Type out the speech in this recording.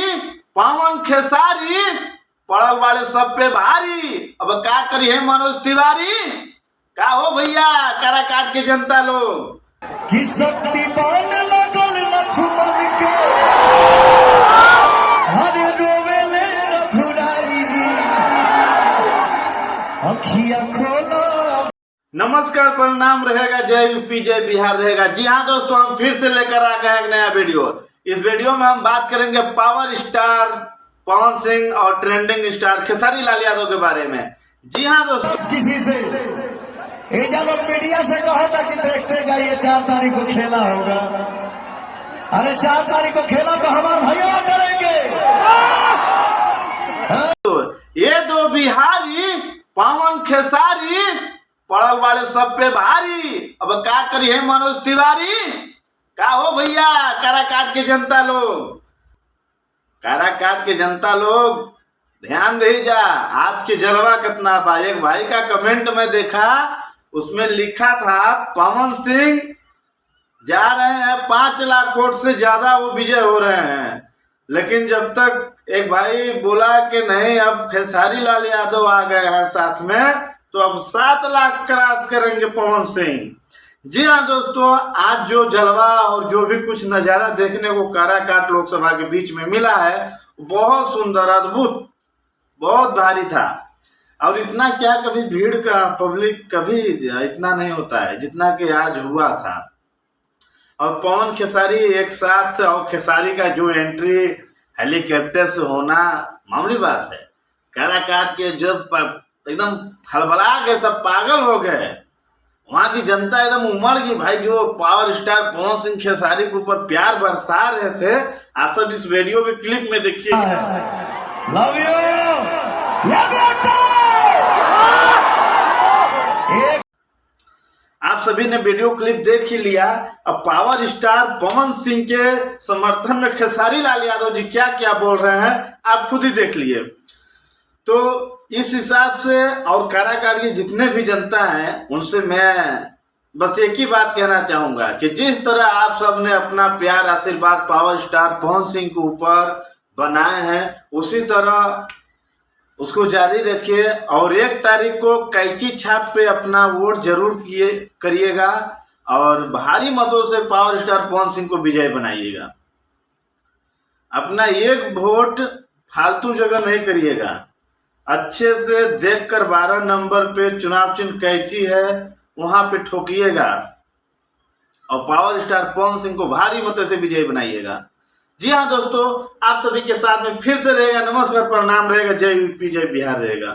बिहारी पवन खेसारी पड़ल वाले सब पे भारी। अब क्या करिए मनोज तिवारी, का हो भैया काराकाट के जनता लोग कि शक्ति बन लगल लक्ष्मण के हरे रोवेले रघुराई अखिया खोला। नमस्कार प्रणाम रहेगा, जय यूपी जय बिहार रहेगा। जी हाँ दोस्तों, हम फिर से लेकर आ गए एक नया वीडियो। इस वीडियो में हम बात करेंगे पावर स्टार पवन सिंह और ट्रेंडिंग स्टार खेसारी लाल यादव के बारे में। जी हाँ दोस्तों, किसी से एजा लोग मीडिया से कहा था कि देखते जाइए 4 तारीख को खेला होगा। अरे 4 तारीख को खेला तो हमारे भैया करेंगे। ये दो बिहारी पवन खेसारी पड़ल वाले सब पे भारी। अब क्या करिए मनोज तिवारी, का हो भैया काराकाट के जनता लोग, काराकाट के जनता लोग ध्यान दे जा। आज के जलवा कितना था। एक भाई का कमेंट में देखा, उसमें लिखा था पवन सिंह जा रहे हैं 5 लाख वोट से ज्यादा वो विजय हो रहे हैं। लेकिन जब तक एक भाई बोला कि नहीं अब खेसारी लाल यादव आ गए हैं साथ में, तो अब 7 लाख क्रॉस करेंगे पवन सिंह। जी हाँ दोस्तों, आज जो जलवा और जो भी कुछ नजारा देखने को काराकाट लोकसभा के बीच में मिला है, बहुत सुंदर, अद्भुत, बहुत भारी था। और इतना क्या कभी भीड़ का पब्लिक कभी इतना नहीं होता है जितना कि आज हुआ था। और पवन खेसारी एक साथ, और खेसारी का जो एंट्री हेलीकॉप्टर से होना मामूली बात है। काराकाट के जब एकदम खलबला के सब पागल हो गए, वहां की जनता एकदम उमड़ गई। भाई जो पावर स्टार पवन सिंह खेसारी के ऊपर प्यार बरसा रहे थे, आप सब इस वीडियो के क्लिप में देखिए। Love you, love you. आप सभी ने वीडियो क्लिप देख ही लिया। अब पावर स्टार पवन सिंह के समर्थन में खेसारी लाल यादव जी क्या क्या बोल रहे हैं, आप खुद ही देख लिए। तो इस हिसाब से और काराकाट की जितने भी जनता है, उनसे मैं बस एक ही बात कहना चाहूंगा कि जिस तरह आप सब ने अपना प्यार आशीर्वाद पावर स्टार पवन सिंह के ऊपर बनाए हैं, उसी तरह उसको जारी रखिए। और 1 तारीख को कैंची छाप पे अपना वोट जरूर करिएगा और भारी मतों से पावर स्टार पवन सिंह को विजय बनाइएगा। अपना एक वोट फालतू जगह नहीं करिएगा। अच्छे से देखकर 12 नंबर पे चुनाव चिन्ह कैंची है, वहां पे ठोकिएगा और पावर स्टार पवन सिंह को भारी मतों से विजय बनाइएगा। जी हाँ दोस्तों, आप सभी के साथ में फिर से रहेगा। नमस्कार प्रणाम रहेगा, जय यूपी जय बिहार रहेगा।